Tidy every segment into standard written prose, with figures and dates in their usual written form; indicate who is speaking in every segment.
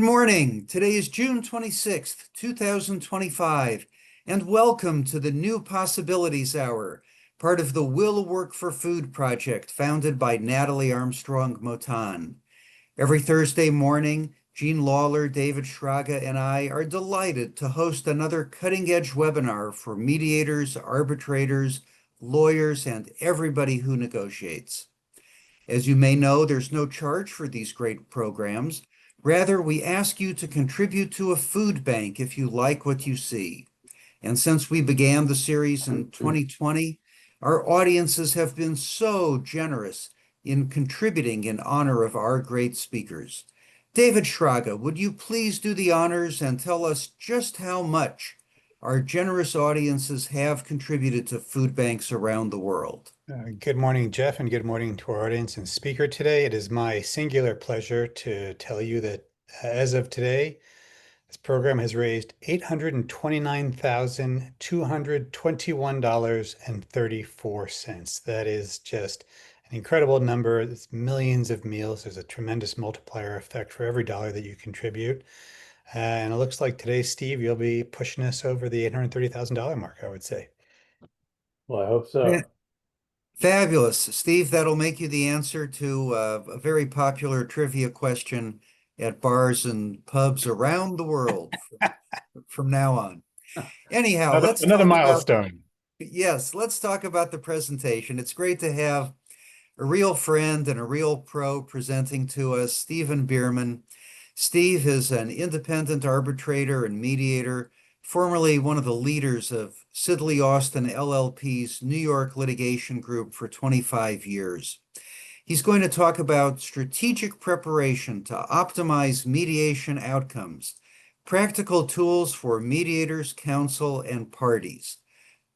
Speaker 1: Good morning. Today is June 26th, 2025, and welcome to the New Possibilities Hour, part of the Will Work for Food project founded by Natalie Armstrong Motan. Every Thursday morning, Jean Lawler, David Schraga, and I are delighted to host another cutting-edge webinar for mediators, arbitrators, lawyers, and everybody who negotiates. As you may know, there's no charge for these great programs. Rather, we ask you to contribute to a food bank if you like what you see. And since we began the series in 2020, our audiences have been so generous in contributing in honor of our great speakers. David Schraga, would you please do the honors and tell us just how much our generous audiences have contributed to food banks around the world?
Speaker 2: Good morning, Jeff, and good morning to our audience and speaker today. It is my singular pleasure to tell you that as of today, this program has raised $829,221.34. That is just an incredible number. It's millions of meals. There's a tremendous multiplier effect for every dollar that you contribute. And it looks like today, Steve, you'll be pushing us over the $830,000 mark, I would say.
Speaker 3: Well, I hope so.
Speaker 1: Fabulous. Steve, that'll make you the answer to a very popular trivia question at bars and pubs around the world from now on. Anyhow,
Speaker 2: Another milestone.
Speaker 1: Yes, let's talk about the presentation. It's great to have a real friend and a real pro presenting to us, Stephen Bierman. Steve is an independent arbitrator and mediator, formerly one of the leaders of Sidley Austin LLP's New York litigation group for 25 years. He's going to talk about strategic preparation to optimize mediation outcomes, practical tools for mediators, counsel, and parties.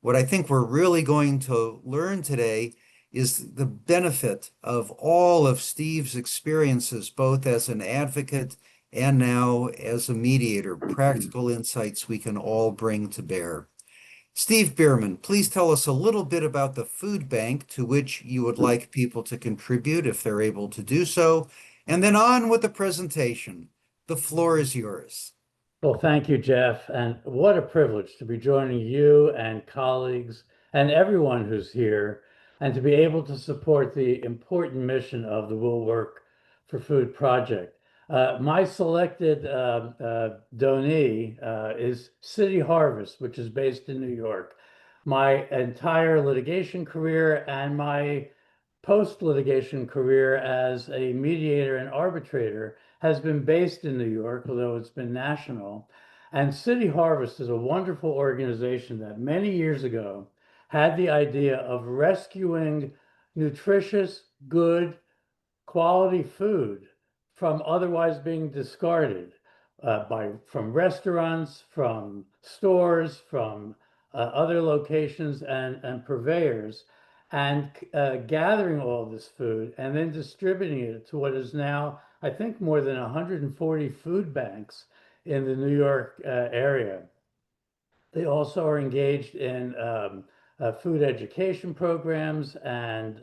Speaker 1: What I think we're really going to learn today is the benefit of all of Steve's experiences, both as an advocate and now as a mediator, practical insights we can all bring to bear. Steve Bierman, please tell us a little bit about the food bank to which you would like people to contribute if they're able to do so, and then on with the presentation. The floor is yours.
Speaker 3: Well, thank you, Jeff. And what a privilege to be joining you and colleagues and everyone who's here and to be able to support the important mission of the Will Work for Food project. My selected donee is City Harvest, which is based in New York. My entire litigation career and my post-litigation career as a mediator and arbitrator has been based in New York, although it's been national. And City Harvest is a wonderful organization that many years ago had the idea of rescuing nutritious, good, quality food from otherwise being discarded from restaurants, from stores, from other locations and purveyors, and gathering all this food and then distributing it to what is now, I think, more than 140 food banks in the New York area. They also are engaged in food education programs and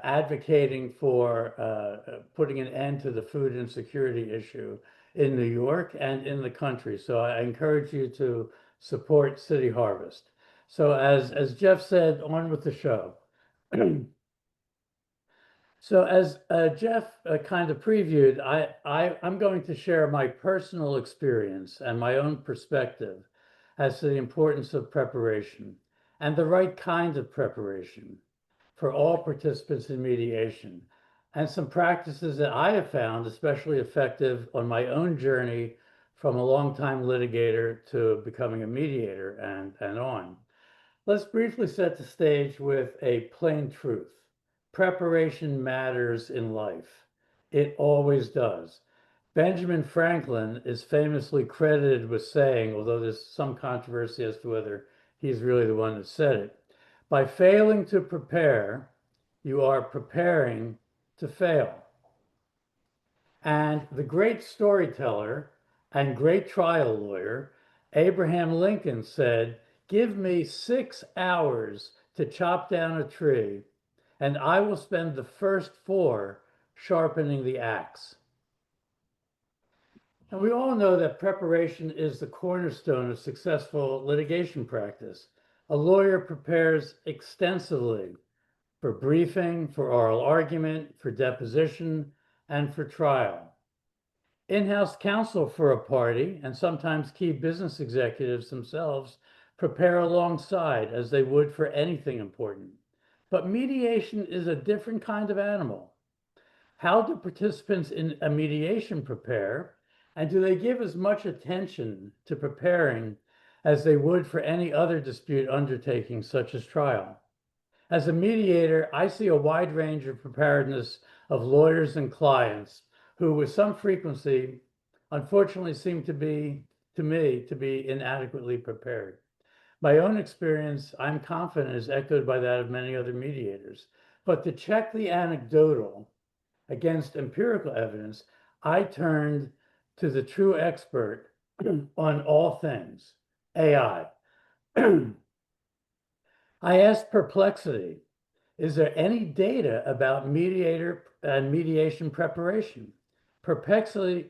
Speaker 3: advocating for putting an end to the food insecurity issue in New York and in the country. So I encourage you to support City Harvest. So as Jeff said, on with the show. So as Jeff kind of previewed, I'm going to share my personal experience and my own perspective as to the importance of preparation and the right kind of preparation for all participants in mediation, and some practices that I have found especially effective on my own journey from a longtime litigator to becoming a mediator and on. Let's briefly set the stage with a plain truth. Preparation matters in life. It always does. Benjamin Franklin is famously credited with saying, although there's some controversy as to whether he's really the one that said it, by failing to prepare, you are preparing to fail. And the great storyteller and great trial lawyer, Abraham Lincoln, said, "Give me 6 hours to chop down a tree, and I will spend the first 4 sharpening the axe." And we all know that preparation is the cornerstone of successful litigation practice. A lawyer prepares extensively for briefing, for oral argument, for deposition, and for trial. In-house counsel for a party, and sometimes key business executives themselves, prepare alongside as they would for anything important. But mediation is a different kind of animal. How do participants in a mediation prepare, and do they give as much attention to preparing as they would for any other dispute undertaking, such as trial? As a mediator, I see a wide range of preparedness of lawyers and clients who, with some frequency, unfortunately seem to me to be inadequately prepared. My own experience, I'm confident, is echoed by that of many other mediators. But to check the anecdotal against empirical evidence, I turned to the true expert on all things, AI. I asked Perplexity, is there any data about mediator and mediation preparation? Perplexity,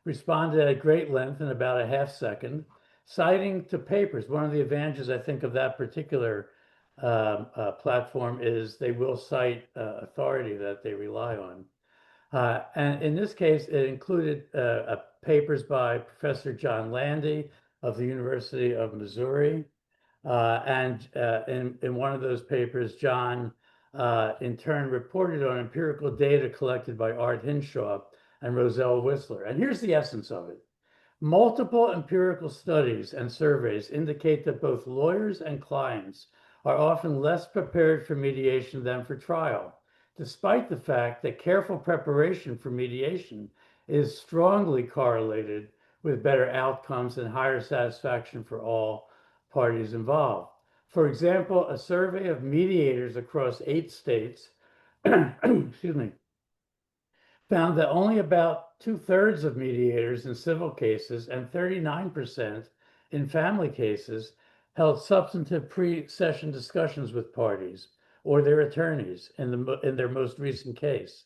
Speaker 3: responded at great length in about a half second, citing to papers. One of the advantages, I think, of that particular platform is they will cite authority that they rely on. And in this case, it included papers by Professor John Landy of the University of Missouri. And in one of those papers, John in turn reported on empirical data collected by Art Hinshaw and Roselle Whistler. And here's the essence of it. Multiple empirical studies and surveys indicate that both lawyers and clients are often less prepared for mediation than for trial, despite the fact that careful preparation for mediation is strongly correlated with better outcomes and higher satisfaction for all parties involved. For example, a survey of mediators across 8 states excuse me, found that only about 2/3 of mediators in civil cases and 39% in family cases held substantive pre-session discussions with parties or their attorneys in their most recent case.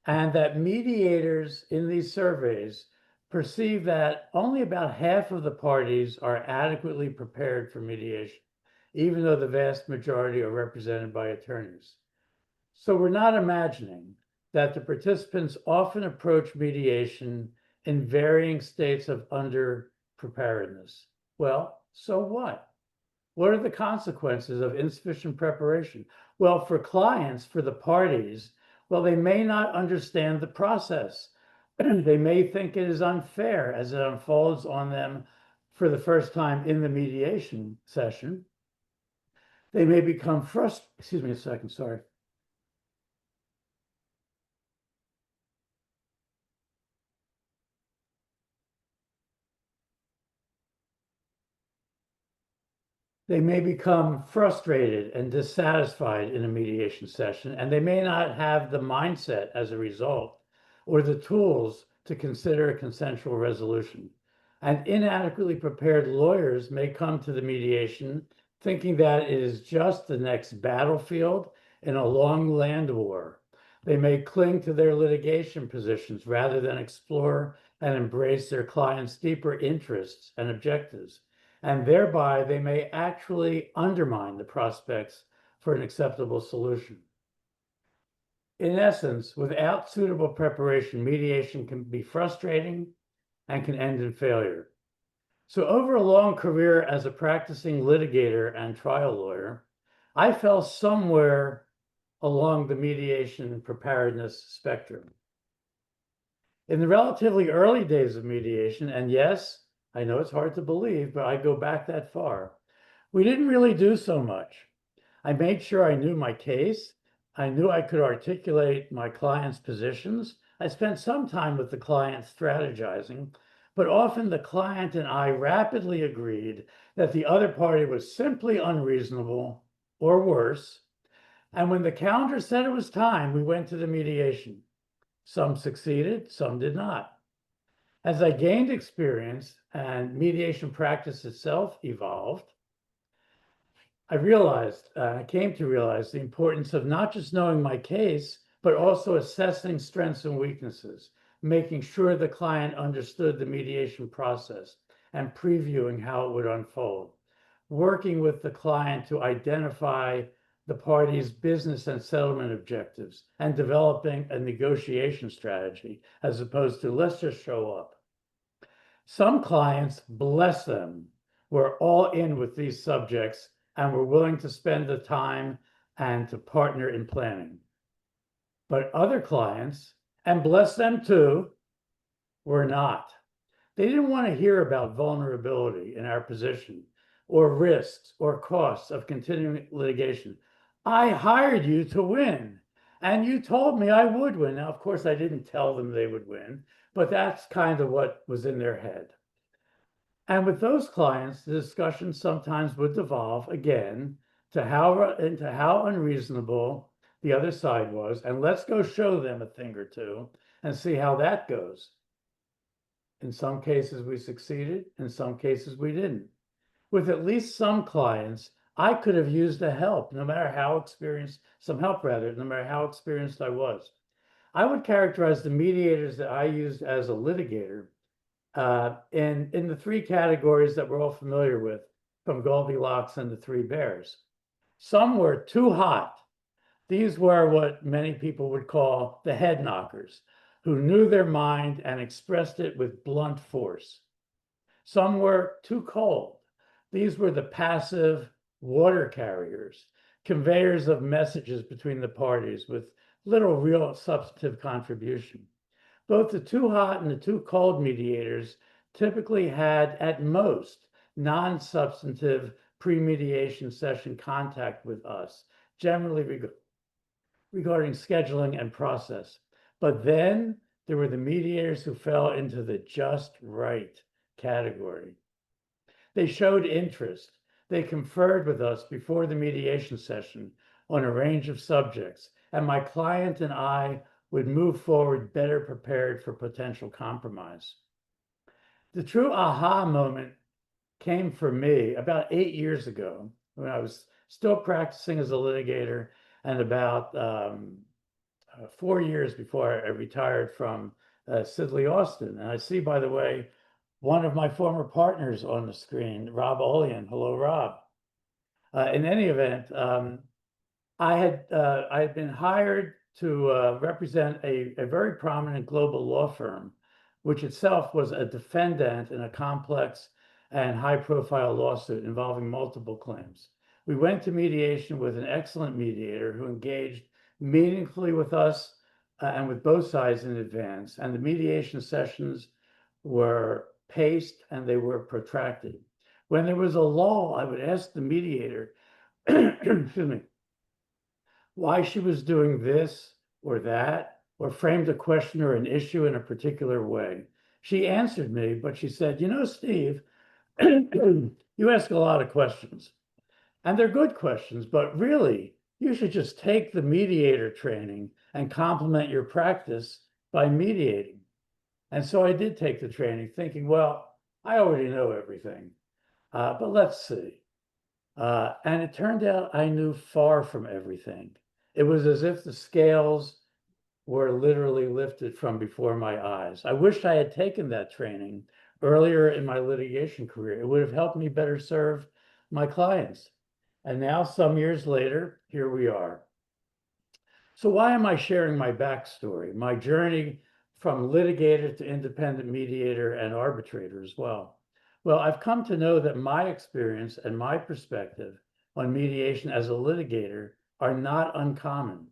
Speaker 3: And that mediators in these surveys perceive that only about half of the parties are adequately prepared for mediation, even though the vast majority are represented by attorneys. So we're not imagining that the participants often approach mediation in varying states of under-preparedness. Well, so what? What are the consequences of insufficient preparation? Well, for clients, for the parties, well, they may not understand the process. They may think it is unfair as it unfolds on them for the first time in the mediation session. They may become frustrated. Excuse me a second, sorry. They may become frustrated and dissatisfied in a mediation session, and they may not have the mindset as a result or the tools to consider a consensual resolution. And inadequately prepared lawyers may come to the mediation thinking that it is just the next battlefield in a long land war. They may cling to their litigation positions rather than explore and embrace their clients' deeper interests and objectives. And thereby they may actually undermine the prospects for an acceptable solution. In essence, without suitable preparation, mediation can be frustrating and can end in failure. So over a long career as a practicing litigator and trial lawyer, I fell somewhere along the mediation preparedness spectrum. In the relatively early days of mediation, and yes, I know it's hard to believe, but I go back that far. We didn't really do so much. I made sure I knew my case. I knew I could articulate my client's positions. I spent some time with the client strategizing, but often the client and I rapidly agreed that the other party was simply unreasonable or worse. And when the calendar said it was time, we went to the mediation. Some succeeded, some did not. As I gained experience and mediation practice itself evolved, I came to realize the importance of not just knowing my case, but also assessing strengths and weaknesses, making sure the client understood the mediation process and previewing how it would unfold, working with the client to identify the parties' business and settlement objectives, and developing a negotiation strategy as opposed to let's just show up. Some clients, bless them, were all in with these subjects and were willing to spend the time and to partner in planning. But other clients, and bless them too, were not. They didn't want to hear about vulnerability in our position or risks or costs of continuing litigation. I hired you to win, and you told me I would win. Now, of course, I didn't tell them they would win, but that's kind of what was in their head. And with those clients, the discussion sometimes would devolve again to how unreasonable the other side was, and let's go show them a thing or two and see how that goes. In some cases, we succeeded. In some cases, we didn't. With at least some clients, I could have used the help, no matter how experienced, some help rather, no matter how experienced I was. I would characterize the mediators that I used as a litigator in the three categories that we're all familiar with, from Goldilocks and the Three Bears. Some were too hot. These were what many people would call the head knockers, who knew their mind and expressed it with blunt force. Some were too cold. These were the passive water carriers, conveyors of messages between the parties with little real substantive contribution. Both the too hot and the too cold mediators typically had, at most, non-substantive pre-mediation session contact with us, generally regarding scheduling and process. But then there were the mediators who fell into the just right category. They showed interest. They conferred with us before the mediation session on a range of subjects, and my client and I would move forward better prepared for potential compromise. The true aha moment came for me about 8 years ago when I was still practicing as a litigator, and about 4 years before I retired from Sidley, Austin. And I see, by the way, one of my former partners on the screen, Rob Olian. Hello, Rob. In any event, I had been hired to represent a very prominent global law firm, which itself was a defendant in a complex and high-profile lawsuit involving multiple claims. We went to mediation with an excellent mediator who engaged meaningfully with us and with both sides in advance, and the mediation sessions were paced and they were protracted. When there was a lull, I would ask the mediator, excuse me, why she was doing this or that, or framed a question or an issue in a particular way. She answered me, but she said, you know, Steve, you ask a lot of questions, and they're good questions, but really, you should just take the mediator training and complement your practice by mediating. And so I did take the training thinking, well, I already know everything, but let's see. And it turned out I knew far from everything. It was as if the scales were literally lifted from before my eyes. I wished I had taken that training earlier in my litigation career. It would have helped me better serve my clients. And now, some years later, here we are. So why am I sharing my backstory, my journey from litigator to independent mediator and arbitrator as well? Well, I've come to know that my experience and my perspective on mediation as a litigator are not uncommon.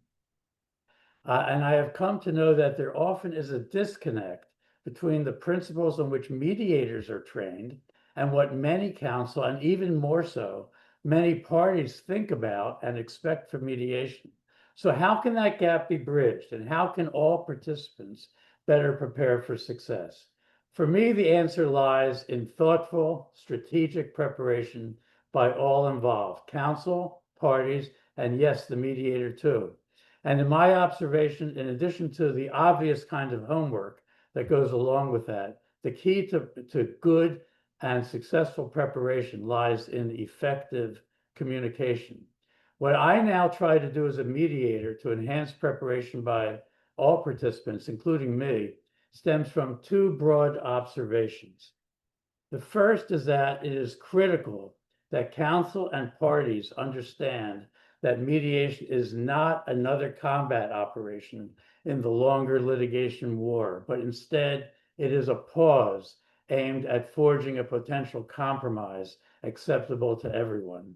Speaker 3: And I have come to know that there often is a disconnect between the principles on which mediators are trained and what many counsel, and even more so, many parties think about and expect from mediation. So how can that gap be bridged, and how can all participants better prepare for success? For me, the answer lies in thoughtful, strategic preparation by all involved, counsel, parties, and yes, the mediator too. And in my observation, in addition to the obvious kind of homework that goes along with that, the key to good and successful preparation lies in effective communication. What I now try to do as a mediator to enhance preparation by all participants, including me, stems from two broad observations. The first is that it is critical that counsel and parties understand that mediation is not another combat operation in the longer litigation war, but instead it is a pause aimed at forging a potential compromise acceptable to everyone.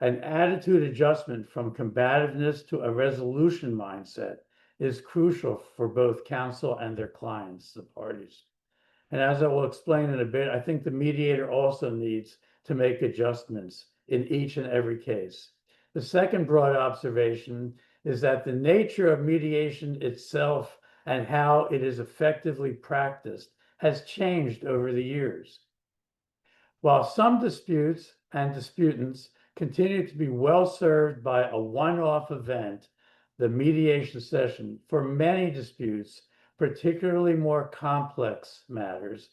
Speaker 3: An attitude adjustment from combativeness to a resolution mindset is crucial for both counsel and their clients, the parties. And as I will explain in a bit, I think the mediator also needs to make adjustments in each and every case. The second broad observation is that the nature of mediation itself and how it is effectively practiced has changed over the years. While some disputes and disputants continue to be well served by a one-off event, the mediation session, for many disputes, particularly more complex matters,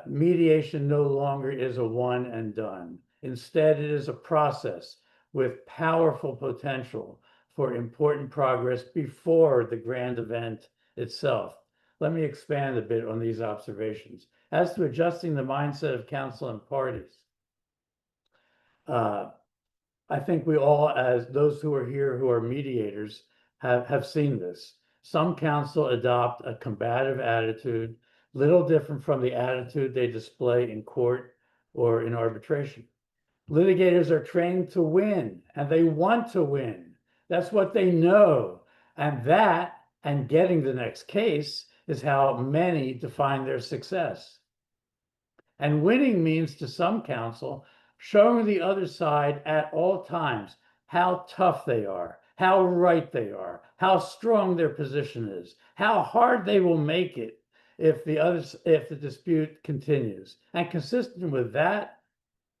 Speaker 3: mediation no longer is a one and done. Instead, it is a process with powerful potential for important progress before the grand event itself. Let me expand a bit on these observations. As to adjusting the mindset of counsel and parties, I think we all, as those who are here who are mediators, have seen this. Some counsel adopt a combative attitude, little different from the attitude they display in court or in arbitration. Litigators are trained to win, and they want to win. That's what they know. And that, and getting the next case, is how many define their success. And winning means to some counsel showing the other side at all times how tough they are, how right they are, how strong their position is, how hard they will make it if the dispute continues. And consistent with that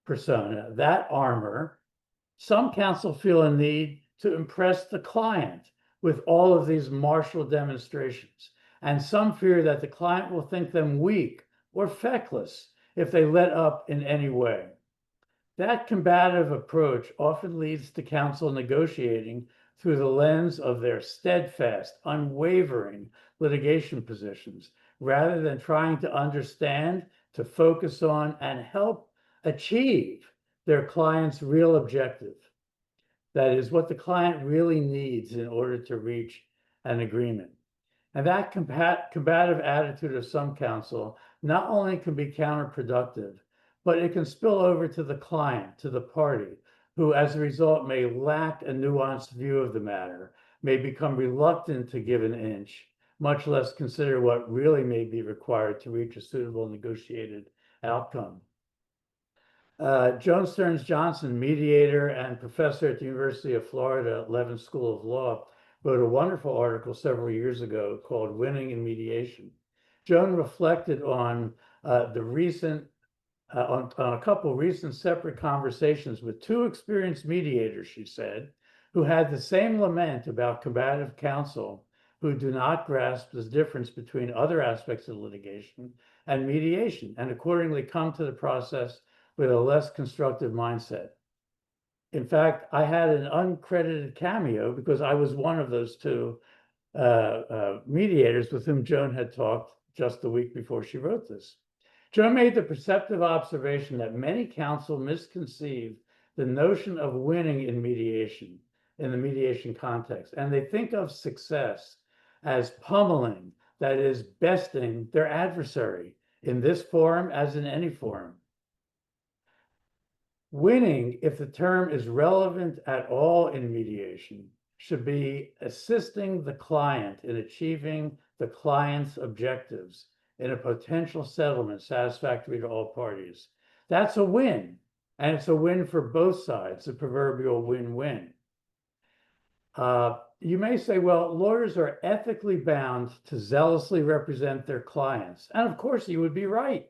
Speaker 3: persona, that armor, some counsel feel a need to impress the client with all of these martial demonstrations. And some fear that the client will think them weak or feckless if they let up in any way. That combative approach often leads to counsel negotiating through the lens of their steadfast, unwavering litigation positions, rather than trying to understand, to focus on, and help achieve their client's real objective. That is what the client really needs in order to reach an agreement. And that combative attitude of some counsel not only can be counterproductive, but it can spill over to the client, to the party, who as a result may lack a nuanced view of the matter, may become reluctant to give an inch, much less consider what really may be required to reach a suitable negotiated outcome. Joan Stearns Johnson, mediator and professor at the University of Florida, Levin School of Law, wrote a wonderful article several years ago called Winning in Mediation. Joan reflected on on a couple of recent separate conversations with two experienced mediators, she said, who had the same lament about combative counsel who do not grasp the difference between other aspects of litigation and mediation, and accordingly come to the process with a less constructive mindset. In fact, I had an uncredited cameo because I was one of those two mediators with whom Joan had talked just the week before she wrote this. Joan made the perceptive observation that many counsel misconceive the notion of winning in mediation, in the mediation context, and they think of success as pummeling, that is, besting their adversary in this forum as in any forum. Winning, if the term is relevant at all in mediation, should be assisting the client in achieving the client's objectives in a potential settlement satisfactory to all parties. That's a win, and it's a win for both sides, the proverbial win-win. You may say, well, lawyers are ethically bound to zealously represent their clients. And of course, you would be right.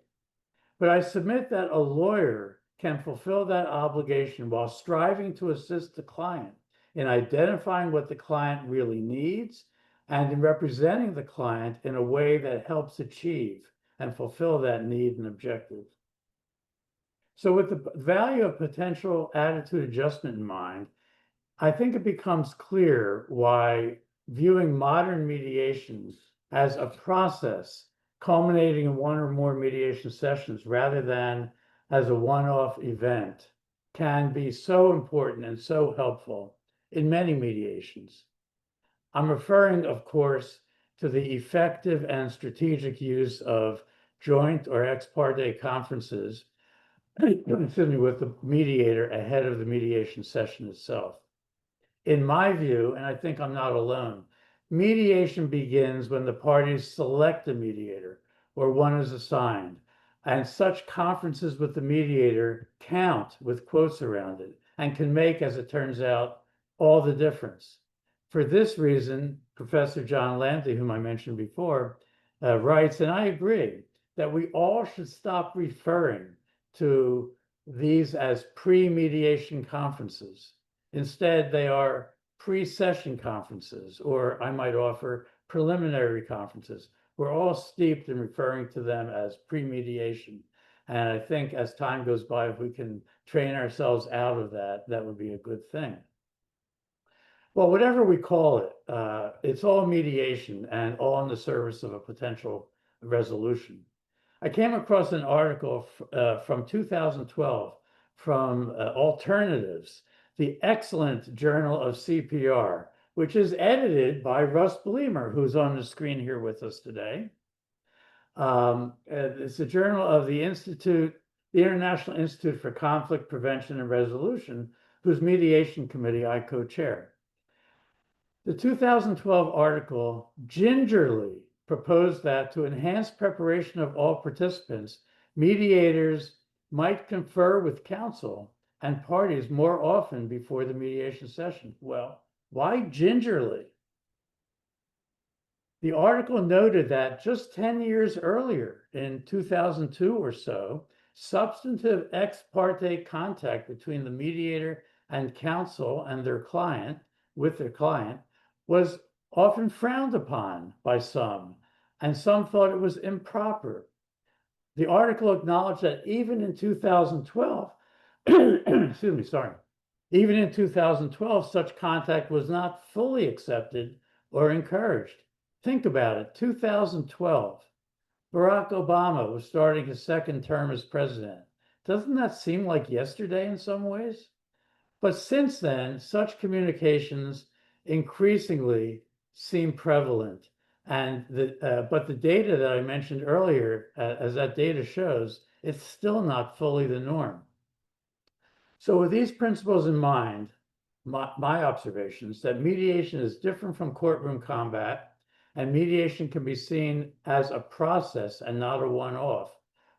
Speaker 3: But I submit that a lawyer can fulfill that obligation while striving to assist the client in identifying what the client really needs and in representing the client in a way that helps achieve and fulfill that need and objective. So with the value of potential attitude adjustment in mind, I think it becomes clear why viewing modern mediations as a process culminating in one or more mediation sessions rather than as a one-off event can be so important and so helpful in many mediations. I'm referring, of course, to the effective and strategic use of joint or ex parte conferences, excuse me, with the mediator ahead of the mediation session itself. In my view, and I think I'm not alone, mediation begins when the parties select a mediator or one is assigned, and such conferences with the mediator count with quotes around it and can make, as it turns out, all the difference. For this reason, Professor John Lanty, whom I mentioned before, writes, and I agree, that we all should stop referring to these as pre-mediation conferences. Instead, they are pre-session conferences, or I might offer preliminary conferences. We're all steeped in referring to them as pre-mediation. And I think as time goes by, if we can train ourselves out of that, that would be a good thing. Well, whatever we call it, it's all mediation and all in the service of a potential resolution. I came across an article from 2012 from Alternatives, the excellent journal of CPR, which is edited by Russ Bleemer, who's on the screen here with us today. It's a journal of the International Institute for Conflict Prevention and Resolution, whose mediation committee I co-chair. The 2012 article gingerly proposed that to enhance preparation of all participants, mediators might confer with counsel and parties more often before the mediation session. Well, why gingerly? The article noted that just 10 years earlier, in 2002 or so, substantive ex parte contact between the mediator and counsel and their client, was often frowned upon by some, and some thought it was improper. The article acknowledged that even in 2012, excuse me, sorry, even in 2012, such contact was not fully accepted or encouraged. Think about it, 2012, Barack Obama was starting his second term as president. Doesn't that seem like yesterday in some ways? But since then, such communications increasingly seem prevalent. But the data that I mentioned earlier, as that data shows, it's still not fully the norm. So with these principles in mind, my observations that mediation is different from courtroom combat, and mediation can be seen as a process and not a one-off.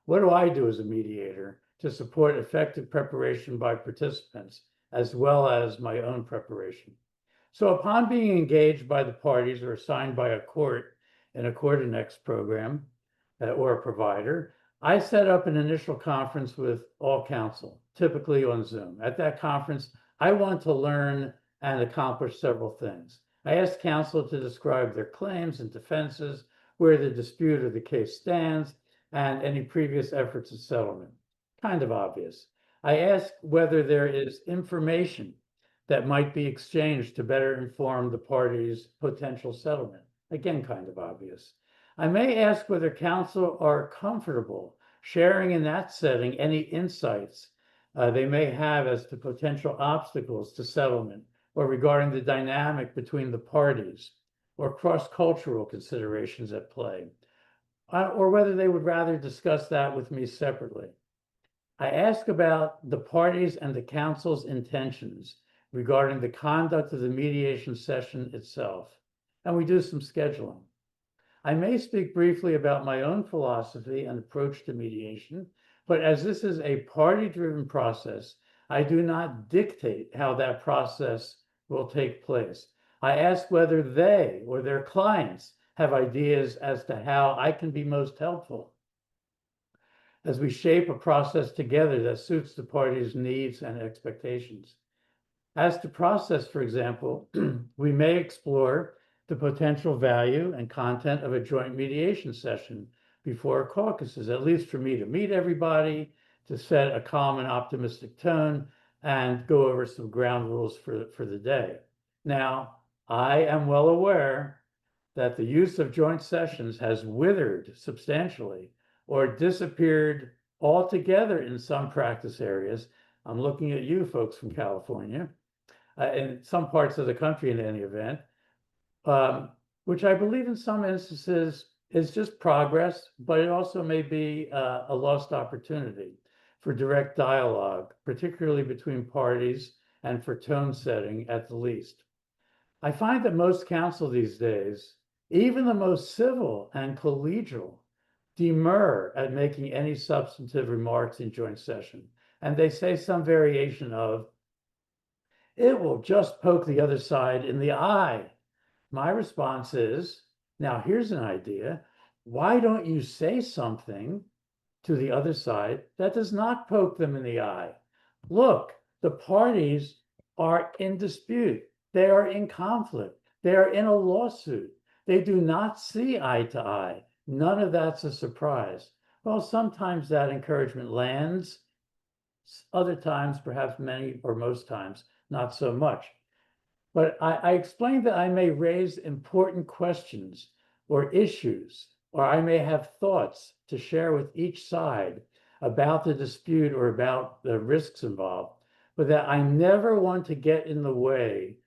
Speaker 3: What do I do as a mediator to support effective preparation by participants, as well as my own preparation? So upon being engaged by the parties or assigned by a court in a Coordinex program or a provider, I set up an initial conference with all counsel, typically on Zoom. At that conference, I want to learn and accomplish several things. I ask counsel to describe their claims and defenses, where the dispute or the case stands, and any previous efforts at settlement. Kind of obvious. I ask whether there is information that might be exchanged to better inform the parties' potential settlement. Again, kind of obvious. I may ask whether counsel are comfortable sharing in that setting any insights they may have as to potential obstacles to settlement or regarding the dynamic between the parties or cross-cultural considerations at play, or whether they would rather discuss that with me separately. I ask about the parties and the counsel's intentions regarding the conduct of the mediation session itself, and we do some scheduling. I may speak briefly about my own philosophy and approach to mediation, but as this is a party-driven process, I do not dictate how that process will take place. I ask whether they or their clients have ideas as to how I can be most helpful as we shape a process together that suits the parties' needs and expectations. As to process, for example, we may explore the potential value and content of a joint mediation session before caucuses, at least for me to meet everybody, to set a calm and optimistic tone, and go over some ground rules for the day. Now, I am well aware that the use of joint sessions has withered substantially or disappeared altogether in some practice areas. I'm looking at you folks from California, in some parts of the country in any event, which I believe in some instances is just progress, but it also may be a lost opportunity for direct dialogue, particularly between parties, and for tone setting at the least. I find that most counsel these days, even the most civil and collegial, demur at making any substantive remarks in joint session. And they say some variation of, it will just poke the other side in the eye. My response is, now here's an idea. Why don't you say something to the other side that does not poke them in the eye? Look, the parties are in dispute. They are in conflict. They are in a lawsuit. They do not see eye to eye. None of that's a surprise. Well, sometimes that encouragement lands. Other times, perhaps many or most times, not so much. But I explained that I may raise important questions or issues, or I may have thoughts to share with each side about the dispute or about the risks involved, but that I never want to get in the way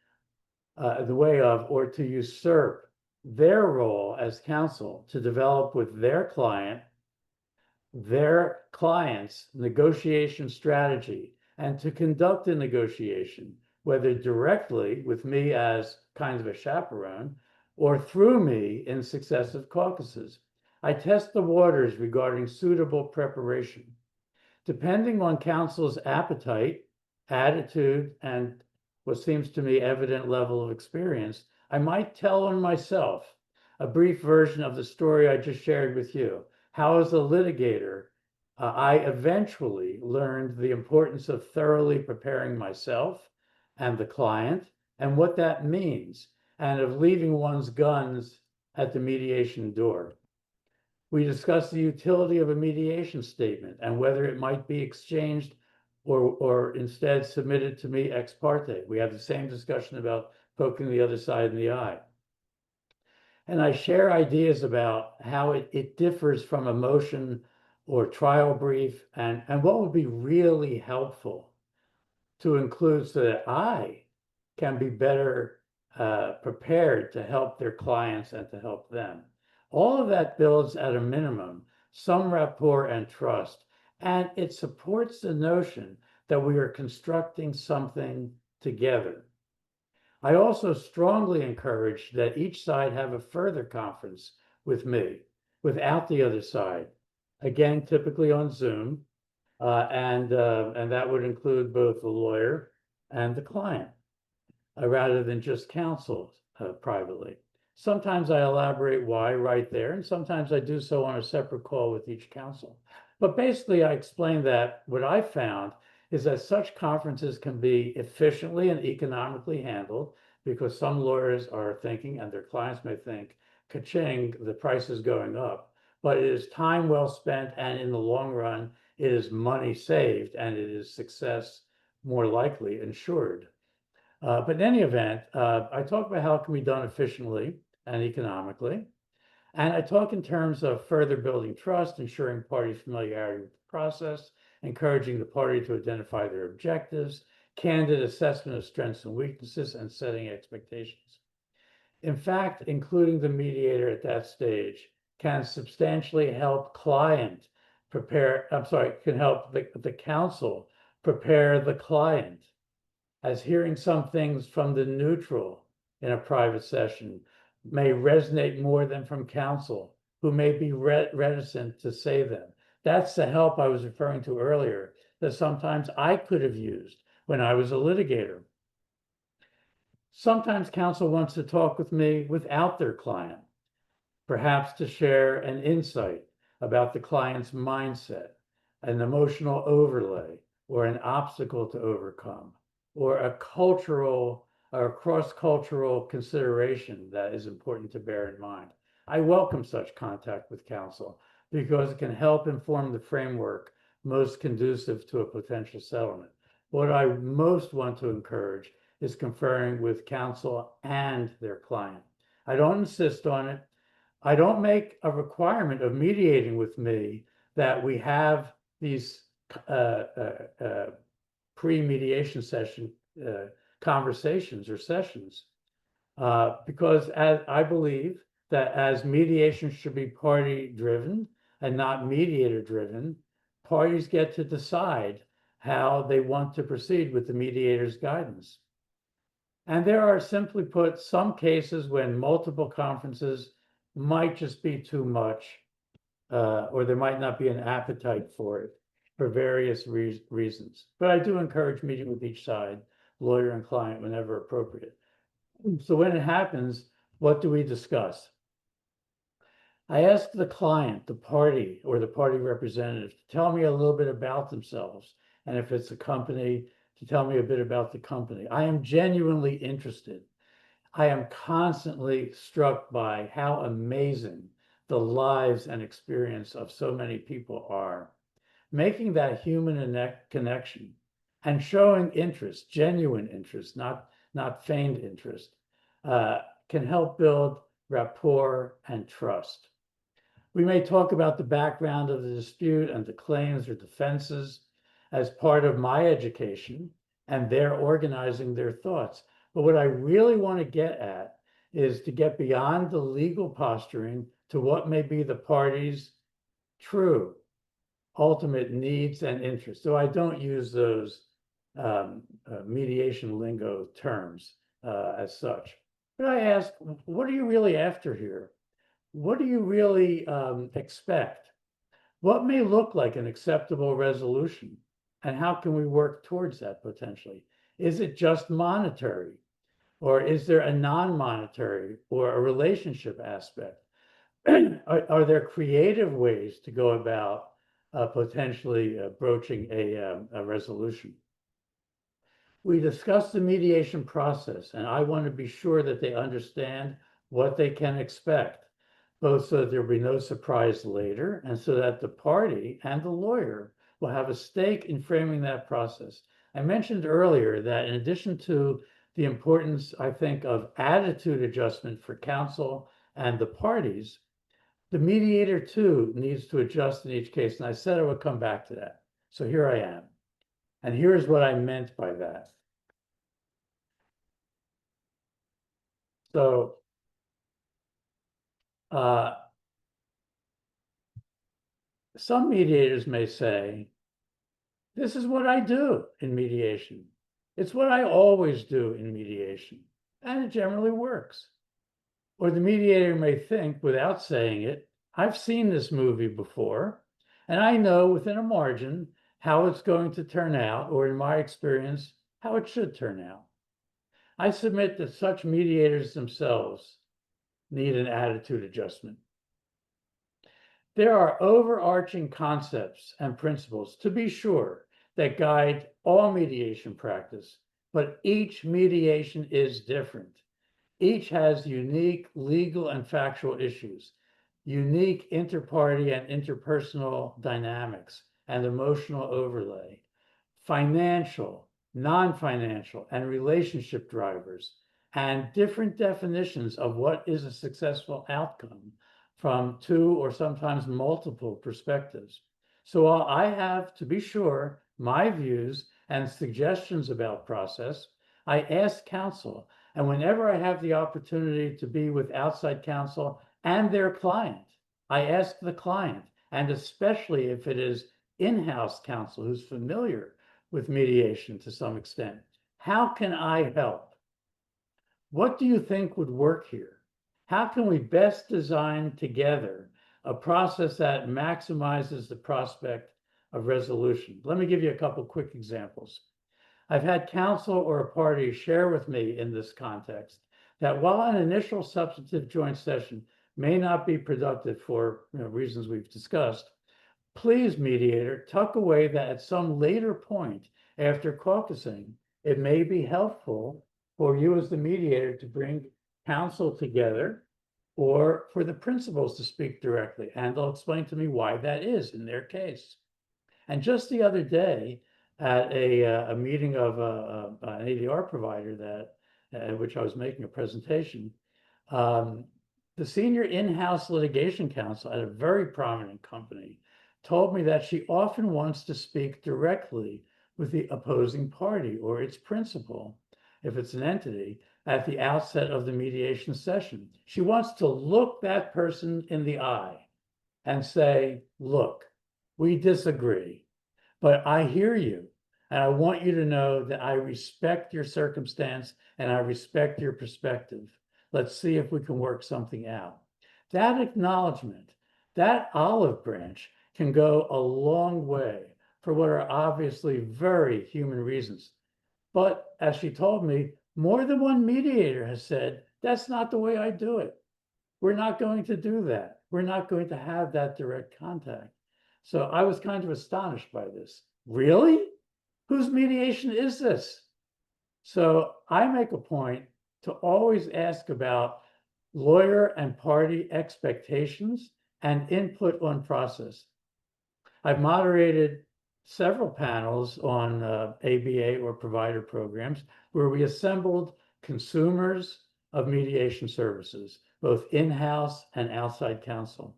Speaker 3: of or to usurp their role as counsel to develop with their client's negotiation strategy and to conduct a negotiation, whether directly with me as kind of a chaperone or through me in successive caucuses. I test the waters regarding suitable preparation. Depending on counsel's appetite, attitude, and what seems to me evident level of experience, I might tell on myself a brief version of the story I just shared with you. How, as a litigator, I eventually learned the importance of thoroughly preparing myself and the client, and what that means, and of leaving one's guns at the mediation door. We discussed the utility of a mediation statement and whether it might be exchanged or instead submitted to me ex parte. We have the same discussion about poking the other side in the eye. And I share ideas about how it differs from a motion or trial brief and what would be really helpful to include so that I can be better prepared to help their clients and to help them. All of that builds at a minimum some rapport and trust, and it supports the notion that we are constructing something together. I also strongly encourage that each side have a further conference with me without the other side, again, typically on Zoom, and that would include both the lawyer and the client, rather than just counsel privately. Sometimes I elaborate why right there, and sometimes I do so on a separate call with each counsel. But basically, I explain that what I found is that such conferences can be efficiently and economically handled because some lawyers are thinking, and their clients may think, ka-ching, the price is going up. But it is time well spent, and in the long run, it is money saved, and it is success more likely ensured. But in any event, I talk about how it can be done efficiently and economically. And I talk in terms of further building trust, ensuring party familiarity with the process, encouraging the party to identify their objectives, candid assessment of strengths and weaknesses, and setting expectations. In fact, including the mediator at that stage can substantially help can help the counsel prepare the client, as hearing some things from the neutral in a private session may resonate more than from counsel, who may be reticent to say them. That's the help I was referring to earlier, that sometimes I could have used when I was a litigator. Sometimes counsel wants to talk with me without their client, perhaps to share an insight about the client's mindset, an emotional overlay, or an obstacle to overcome, or a cultural or cross-cultural consideration that is important to bear in mind. I welcome such contact with counsel because it can help inform the framework most conducive to a potential settlement. What I most want to encourage is conferring with counsel and their client. I don't insist on it. I don't make a requirement of mediating with me that we have these pre-mediation session conversations or sessions, because as I believe that as mediation should be party-driven and not mediator-driven, parties get to decide how they want to proceed with the mediator's guidance. And there are, simply put, some cases when multiple conferences might just be too much, or there might not be an appetite for it for various reasons. But I do encourage meeting with each side, lawyer and client, whenever appropriate. So when it happens, what do we discuss? I ask the client, the party, or the party representative to tell me a little bit about themselves. And if it's a company, to tell me a bit about the company. I am genuinely interested. I am constantly struck by how amazing the lives and experience of so many people are. Making that human connection and showing interest, genuine interest, not feigned interest, can help build rapport and trust. We may talk about the background of the dispute and the claims or defenses as part of my education, and they're organizing their thoughts. But what I really want to get at is to get beyond the legal posturing to what may be the party's true ultimate needs and interests. So I don't use those mediation lingo terms as such. But I ask, what are you really after here? What do you really expect? What may look like an acceptable resolution? And how can we work towards that potentially? Is it just monetary? Or is there a non-monetary or a relationship aspect? Are there creative ways to go about potentially broaching a resolution? We discussed the mediation process, and I want to be sure that they understand what they can expect, both so that there will be no surprise later, and so that the party and the lawyer will have a stake in framing that process. I mentioned earlier that in addition to the importance, I think, of attitude adjustment for counsel and the parties, the mediator too needs to adjust in each case. And I said I would come back to that. So here I am. And here's what I meant by that. So some mediators may say, this is what I do in mediation. It's what I always do in mediation. And it generally works. Or the mediator may think, without saying it, I've seen this movie before, and I know within a margin how it's going to turn out, or in my experience, how it should turn out. I submit that such mediators themselves need an attitude adjustment. There are overarching concepts and principles, to be sure, that guide all mediation practice, but each mediation is different. Each has unique legal and factual issues, unique inter-party and interpersonal dynamics and emotional overlay, financial, non-financial, and relationship drivers, and different definitions of what is a successful outcome from two or sometimes multiple perspectives. So while I have, to be sure, my views and suggestions about process, I ask counsel, and whenever I have the opportunity to be with outside counsel and their client, I ask the client, and especially if it is in-house counsel who's familiar with mediation to some extent, how can I help? What do you think would work here? How can we best design together a process that maximizes the prospect of resolution? Let me give you a couple quick examples. I've had counsel or a party share with me in this context that while an initial substantive joint session may not be productive for reasons we've discussed, please, mediator, tuck away that at some later point after caucusing, it may be helpful for you as the mediator to bring counsel together or for the principals to speak directly. And they'll explain to me why that is in their case. And just the other day at a meeting of an ADR provider at which I was making a presentation, Um, the senior in-house litigation counsel at a very prominent company told me that she often wants to speak directly with the opposing party or its principal, if it's an entity, at the outset of the mediation session. She wants to look that person in the eye and say, look, we disagree, but I hear you. And I want you to know that I respect your circumstance and I respect your perspective. Let's see if we can work something out. That acknowledgement, that olive branch can go a long way for what are obviously very human reasons. But as she told me, more than one mediator has said, that's not the way I do it. We're not going to do that. We're not going to have that direct contact. So I was kind of astonished by this. Really? Whose mediation is this? So I make a point to always ask about lawyer and party expectations and input on process. I've moderated several panels on ABA or provider programs where we assembled consumers of mediation services, both in-house and outside counsel.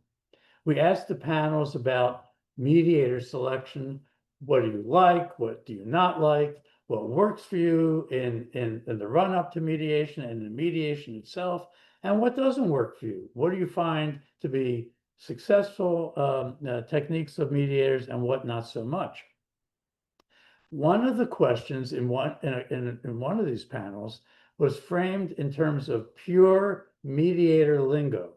Speaker 3: We asked the panels about mediator selection. What do you like? What do you not like? What works for you in the run-up to mediation and in mediation itself? And what doesn't work for you? What do you find to be successful techniques of mediators and what not so much? One of the questions in one of these panels was framed in terms of pure mediator lingo.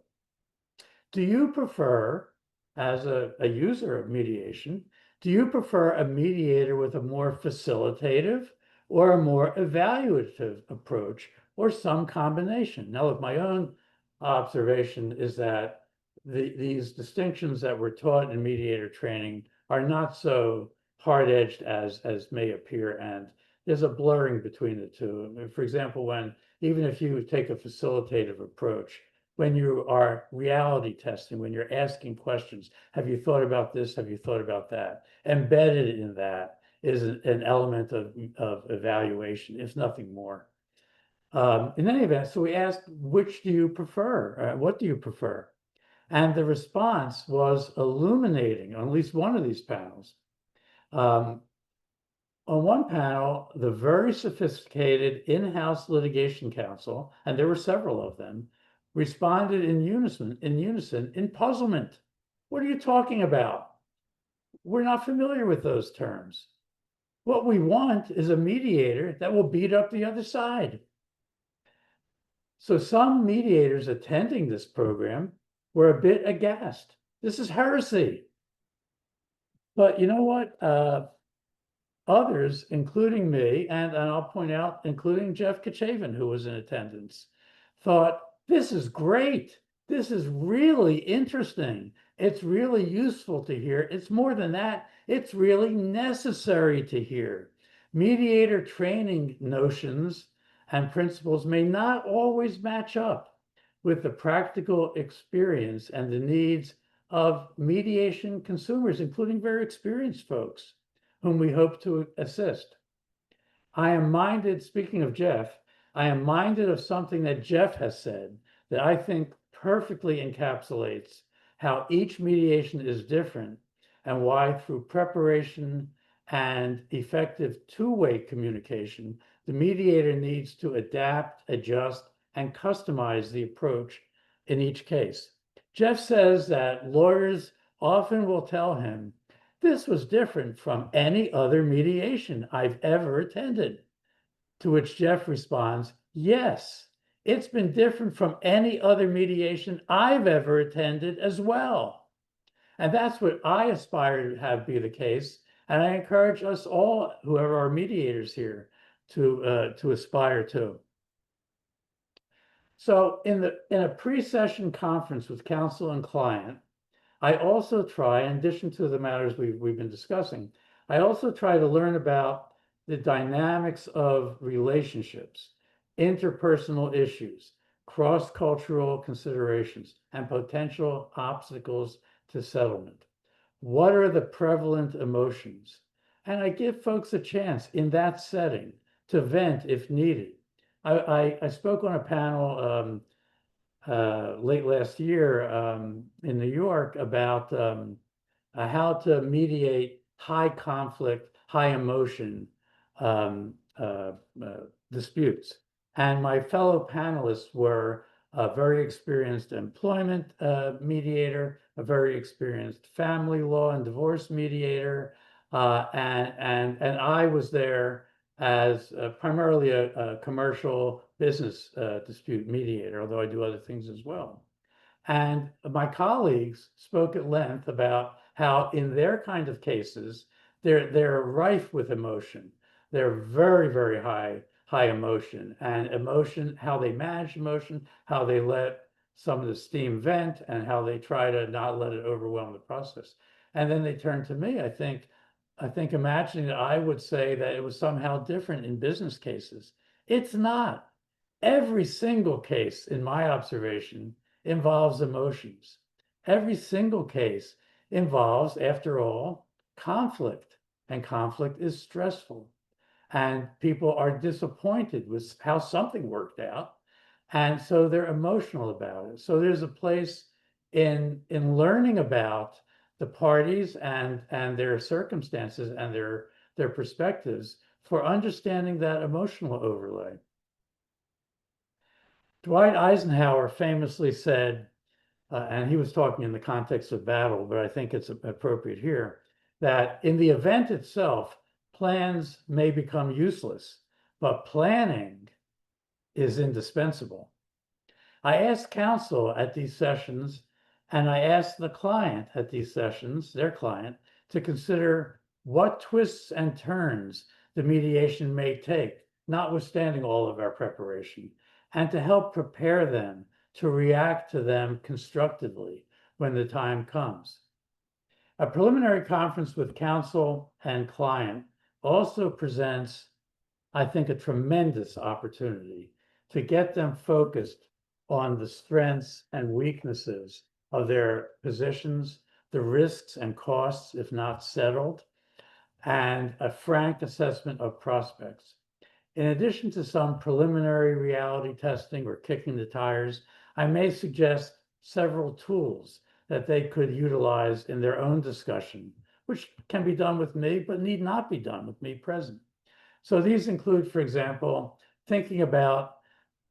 Speaker 3: Do you prefer, as a user of mediation, do you prefer a mediator with a more facilitative or a more evaluative approach or some combination? Now, look, my own observation is that these distinctions that were taught in mediator training are not so hard-edged as may appear, and there's a blurring between the two. I mean, for example, even if you take a facilitative approach, when you are reality testing, when you're asking questions, have you thought about this? Have you thought about that? Embedded in that is an element of evaluation, if nothing more. In any event, so we asked, which do you prefer? What do you prefer? And the response was illuminating on at least one of these panels. On one panel, the very sophisticated in-house litigation counsel, and there were several of them, responded in unison, in puzzlement. What are you talking about? We're not familiar with those terms. What we want is a mediator that will beat up the other side. So some mediators attending this program were a bit aghast. This is heresy. But you know what? Others, including me, and I'll point out, including Jeff Kachavan, who was in attendance, thought, this is great. This is really interesting. It's really useful to hear. It's more than that. It's really necessary to hear. Mediator training notions and principles may not always match up with the practical experience and the needs of mediation consumers, including very experienced folks whom we hope to assist. I am minded, speaking of Jeff, I am minded of something that Jeff has said that I think perfectly encapsulates how each mediation is different and why through preparation and effective two-way communication, the mediator needs to adapt, adjust, and customize the approach in each case. Jeff says that lawyers often will tell him, this was different from any other mediation I've ever attended. To which Jeff responds, yes, it's been different from any other mediation I've ever attended as well. And that's what I aspire to have be the case. And I encourage us all, whoever are mediators here, to aspire to. So in a pre-session conference with counsel and client, I also try, in addition to the matters we've been discussing, I also try to learn about the dynamics of relationships, interpersonal issues, cross-cultural considerations, and potential obstacles to settlement. What are the prevalent emotions? And I give folks a chance in that setting to vent if needed. I spoke on a panel late last year in New York about how to mediate high conflict, high emotion um, uh, disputes. And my fellow panelists were a very experienced employment mediator, a very experienced family law and divorce mediator, and I was there as primarily a commercial business dispute mediator, although I do other things as well. And my colleagues spoke at length about how in their kind of cases, they're rife with emotion. They're very, very high emotion, and emotion, how they manage emotion, how they let some of the steam vent, and how they try to not let it overwhelm the process. And then they turn to me. I think imagining that I would say that it was somehow different in business cases. It's not. Every single case, in my observation, involves emotions. Every single case involves, after all, conflict, and conflict is stressful. And people are disappointed with how something worked out, and so they're emotional about it. So there's a place in learning about the parties and their circumstances and their perspectives for understanding that emotional overlay. Dwight Eisenhower famously said, and he was talking in the context of battle, but I think it's appropriate here, that in the event itself, plans may become useless, but planning is indispensable. I asked counsel at these sessions, and I asked the client at these sessions, their client, to consider what twists and turns the mediation may take, notwithstanding all of our preparation, and to help prepare them to react to them constructively when the time comes. A preliminary conference with counsel and client also presents, I think, a tremendous opportunity to get them focused on the strengths and weaknesses of their positions, the risks and costs, if not settled, and a frank assessment of prospects. In addition to some preliminary reality testing or kicking the tires, I may suggest several tools that they could utilize in their own discussion, which can be done with me, but need not be done with me present. So these include, for example, thinking about,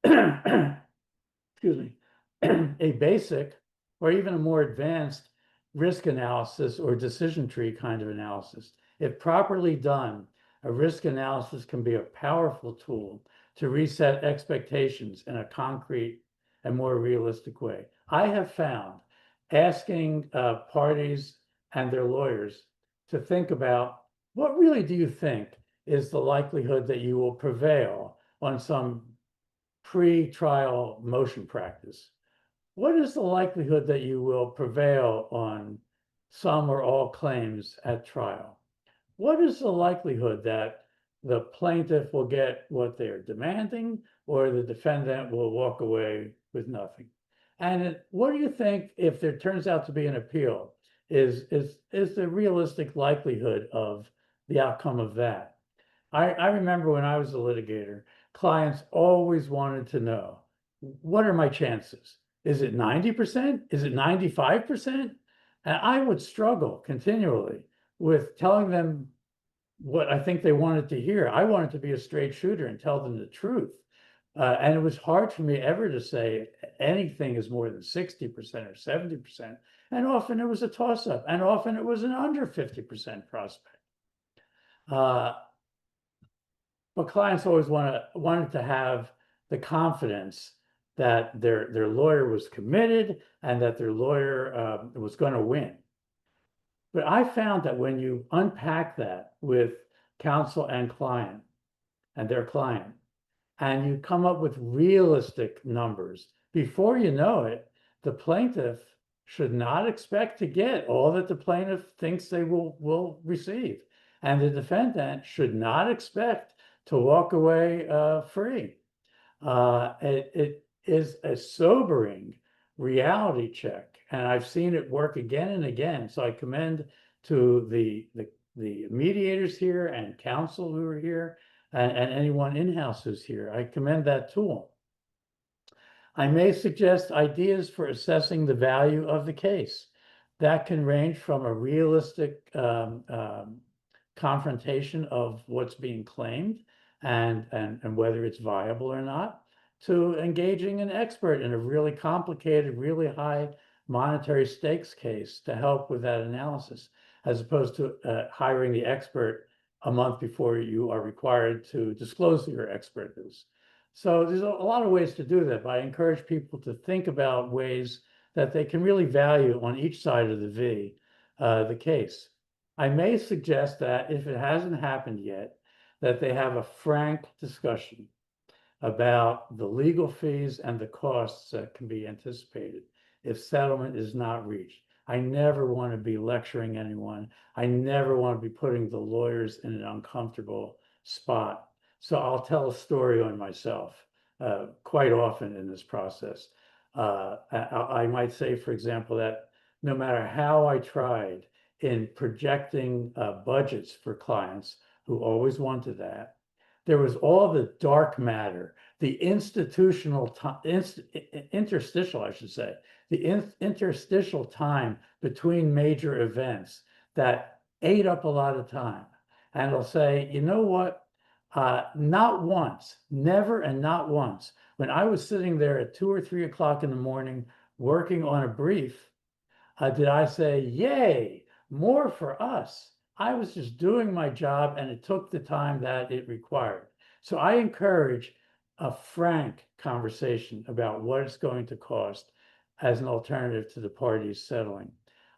Speaker 3: excuse me, a basic or even a more advanced risk analysis or decision tree kind of analysis. If properly done, a risk analysis can be a powerful tool to reset expectations in a concrete and more realistic way. I have found asking parties and their lawyers to think about what really do you think is the likelihood that you will prevail on some pre-trial motion practice? What is the likelihood that you will prevail on some or all claims at trial? What is the likelihood that the plaintiff will get what they're demanding or the defendant will walk away with nothing? And what do you think, if there turns out to be an appeal, is the realistic likelihood of the outcome of that? I remember when I was a litigator, clients always wanted to know, what are my chances? Is it 90%? Is it 95%? And I would struggle continually with telling them what I think they wanted to hear. I wanted to be a straight shooter and tell them the truth. And it was hard for me ever to say anything is more than 60% or 70%. And often it was a toss-up, and often it was an under 50% prospect. But clients always wanted to have the confidence that their lawyer was committed and that their lawyer was going to win. But I found that when you unpack that with counsel and client and their client, and you come up with realistic numbers, before you know it, the plaintiff should not expect to get all that the plaintiff thinks they will receive. And the defendant should not expect to walk away free. It is a sobering reality check, and I've seen it work again and again. So I commend to the mediators here and counsel who are here and anyone in-house who's here. I commend that tool. I may suggest ideas for assessing the value of the case. That can range from a realistic confrontation of what's being claimed and whether it's viable or not, to engaging an expert in a really complicated, really high monetary stakes case to help with that analysis, as opposed to hiring the expert a month before you are required to disclose who your expert is. So there's a lot of ways to do that, but I encourage people to think about ways that they can really value on each side of the V, the case. I may suggest that if it hasn't happened yet, that they have a frank discussion about the legal fees and the costs that can be anticipated if settlement is not reached. I never want to be lecturing anyone. I never want to be putting the lawyers in an uncomfortable spot. So I'll tell a story on myself quite often in this process. I might say, for example, that no matter how I tried in projecting budgets for clients who always wanted that, there was all the dark matter, the interstitial, I should say, the interstitial time between major events that ate up a lot of time. And I'll say, you know what? Not once, never and not once, when I was sitting there at 2 or 3 o'clock in the morning working on a brief, did I say, yay, more for us? I was just doing my job and it took the time that it required. So I encourage a frank conversation about what it's going to cost as an alternative to the parties settling.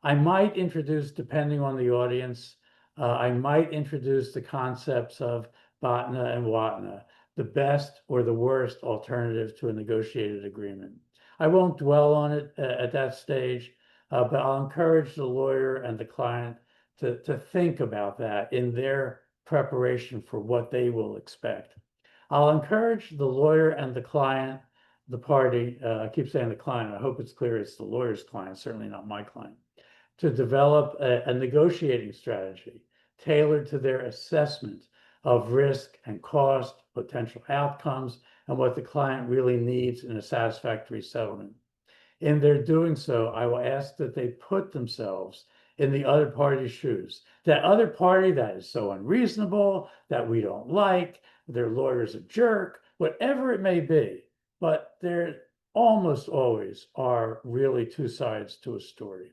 Speaker 3: I might introduce, depending on the audience, I might introduce the concepts of BOTNA and WATNA, the best or the worst alternative to a negotiated agreement. I won't dwell on it at that stage, but I'll encourage the lawyer and the client to think about that in their preparation for what they will expect. I'll encourage the lawyer and the client, the party, I keep saying the client, I hope it's clear it's the lawyer's client, certainly not my client, to develop a negotiating strategy tailored to their assessment of risk and cost, potential outcomes, and what the client really needs in a satisfactory settlement. In their doing so, I will ask that they put themselves in the other party's shoes. That other party that is so unreasonable, that we don't like, their lawyer's a jerk, whatever it may be. But there almost always are really two sides to a story.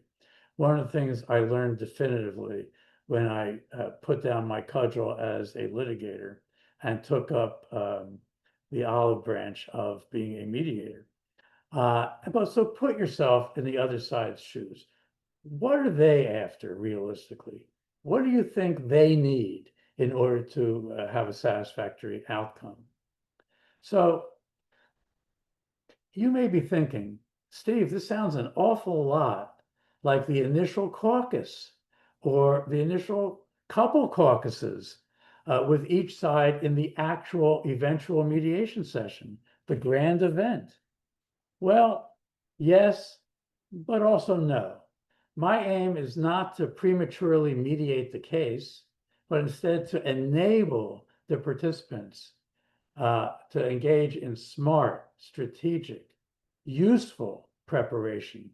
Speaker 3: One of the things I learned definitively when I put down my cudgel as a litigator and took up the olive branch of being a mediator. But so put yourself in the other side's shoes. What are they after realistically? What do you think they need in order to have a satisfactory outcome? So you may be thinking, Steve, this sounds an awful lot like the initial caucus or the initial couple caucuses with each side in the actual eventual mediation session, the grand event. Well, yes, but also no. My aim is not to prematurely mediate the case, but instead to enable the participants to engage in smart, strategic, useful preparation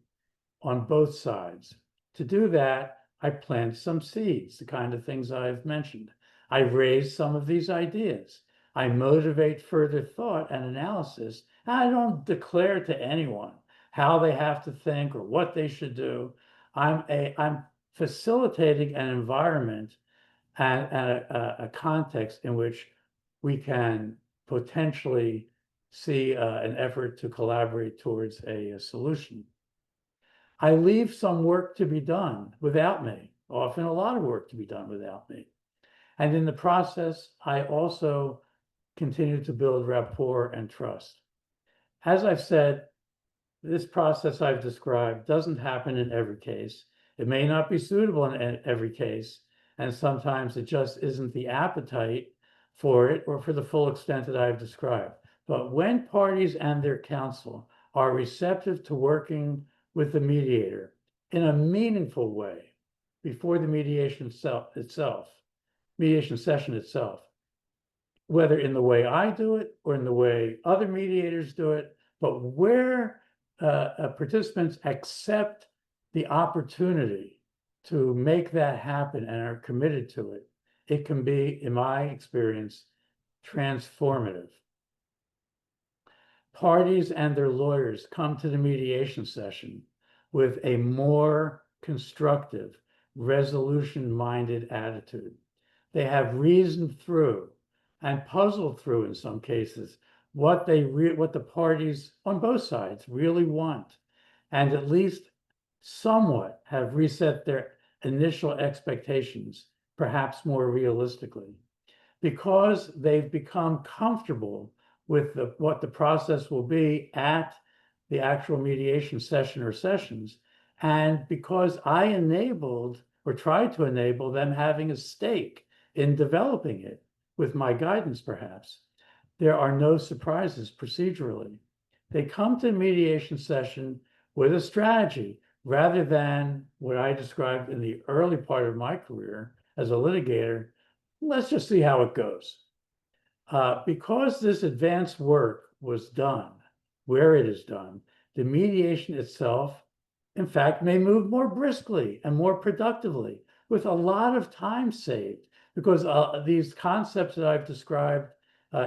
Speaker 3: on both sides. To do that, I plant some seeds, the kind of things I've mentioned. I raise some of these ideas. I motivate further thought and analysis. I don't declare to anyone how they have to think or what they should do. I'm facilitating an environment and a context in which we can potentially see an effort to collaborate towards a solution. I leave some work to be done without me, often a lot of work to be done without me. And in the process, I also continue to build rapport and trust. As I've said, this process I've described doesn't happen in every case. It may not be suitable in every case, and sometimes it just isn't the appetite for it or for the full extent that I've described. But when parties and their counsel are receptive to working with the mediator in a meaningful way before the mediation session itself, whether in the way I do it or in the way other mediators do it, But where participants accept the opportunity to make that happen and are committed to it, it can be, in my experience, transformative. Parties and their lawyers come to the mediation session with a more constructive, resolution-minded attitude. They have reasoned through and puzzled through, in some cases, what the parties on both sides really want, and at least somewhat have reset their initial expectations, perhaps more realistically, because they've become comfortable with what the process will be at the actual mediation session or sessions, and because I enabled or tried to enable them having a stake in developing it with my guidance, perhaps, there are no surprises procedurally. They come to a mediation session with a strategy rather than what I described in the early part of my career as a litigator. Let's just see how it goes. Because this advanced work was done where it is done, the mediation itself, in fact, may move more briskly and more productively with a lot of time saved, because these concepts that I've described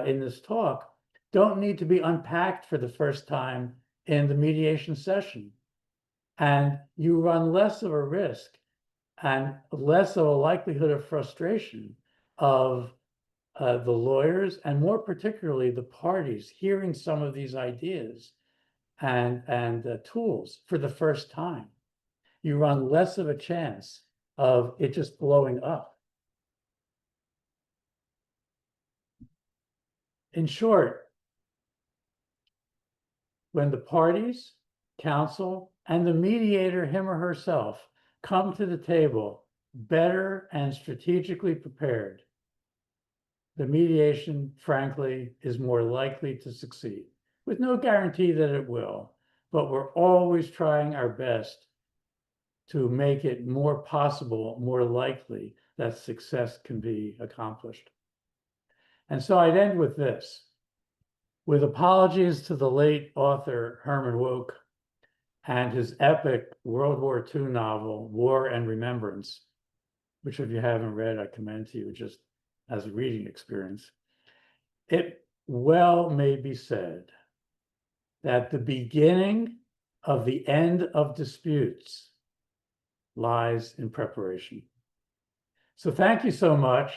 Speaker 3: in this talk don't need to be unpacked for the first time in the mediation session. And you run less of a risk and less of a likelihood of frustration of the lawyers, and more particularly the parties, hearing some of these ideas and tools for the first time. You run less of a chance of it just blowing up. In short, when the parties, counsel, and the mediator, him or herself, come to the table better and strategically prepared, the mediation, frankly, is more likely to succeed, with no guarantee that it will, but we're always trying our best to make it more possible, more likely that success can be accomplished. And so I'd end with this. With apologies to the late author Herman Wouk and his epic World War II novel, War and Remembrance, which if you haven't read, I commend to you just as a reading experience. It well may be said that the beginning of the end of disputes lies in preparation. So thank you so much.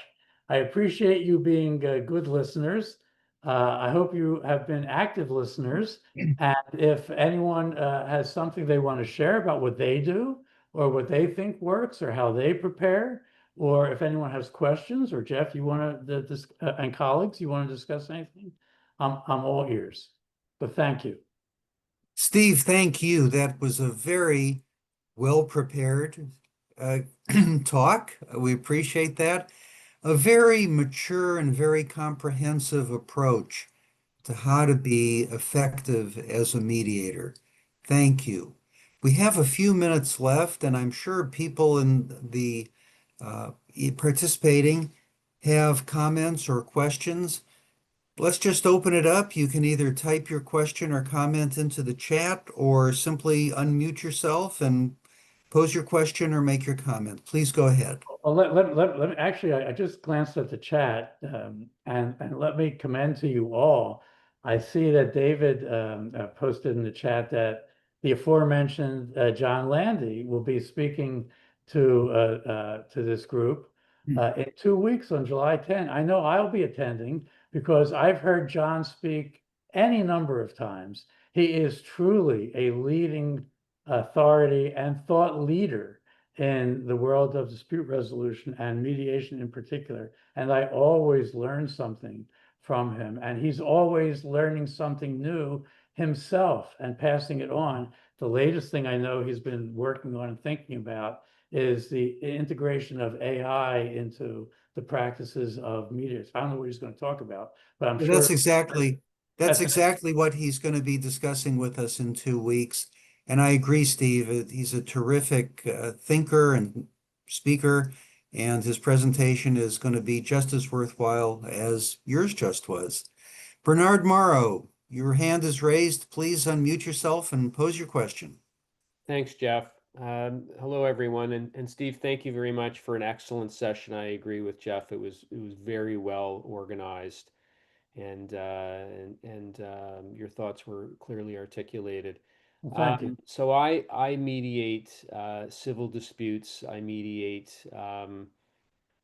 Speaker 3: I appreciate you being good listeners. I hope you have been active listeners. And if anyone has something they want to share about what they do or what they think works or how they prepare, or if anyone has questions, or Jeff, you want to, and colleagues, you want to discuss anything, I'm all ears. But thank you.
Speaker 1: Steve, thank you. That was a very well-prepared talk. We appreciate that. A very mature and very comprehensive approach to how to be effective as a mediator. Thank you. We have a few minutes left, and I'm sure people in the participating have comments or questions. Let's just open it up. You can either type your question or comment into the chat, or simply unmute yourself and pose your question or make your comment. Please go ahead.
Speaker 3: Well, let me, actually, I just glanced at the chat, and let me commend to you all. I see that David posted in the chat that the aforementioned John Landy will be speaking to this group in 2 weeks on July 10. I know I'll be attending because I've heard John speak any number of times. He is truly a leading authority and thought leader in the world of dispute resolution and mediation in particular. And I always learn something from him. And he's always learning something new himself and passing it on. The latest thing I know he's been working on and thinking about is the integration of AI into the practices of mediators. I don't know what he's going to talk about, but I'm sure
Speaker 1: That's exactly what he's going to be discussing with us in 2 weeks. And I agree, Steve. He's a terrific thinker and speaker, and his presentation is going to be just as worthwhile as yours just was. Bernard Morrow, Your hand is raised. Please unmute yourself and pose your question.
Speaker 4: Thanks, Jeff. Hello, everyone. And Steve, thank you very much for an excellent session. I agree with Jeff. It was very well organized, and your thoughts were clearly articulated.
Speaker 3: Well, thank you.
Speaker 4: So I mediate civil disputes. I mediate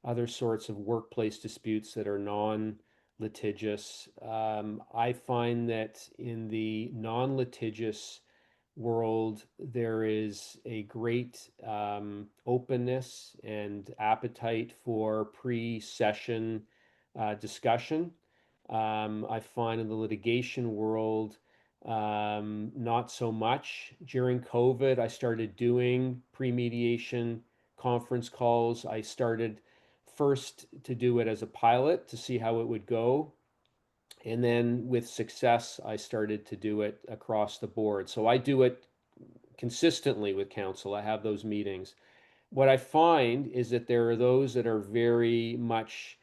Speaker 4: other sorts of workplace disputes that are non-litigious. I find that in the non-litigious world, there is a great openness and appetite for pre-session discussion. I find in the litigation world, not so much. During COVID, I started doing pre-mediation conference calls. I started first to do it as a pilot to see how it would go. And then with success, I started to do it across the board. So I do it consistently with counsel. I have those meetings. What I find is that there are those that are very much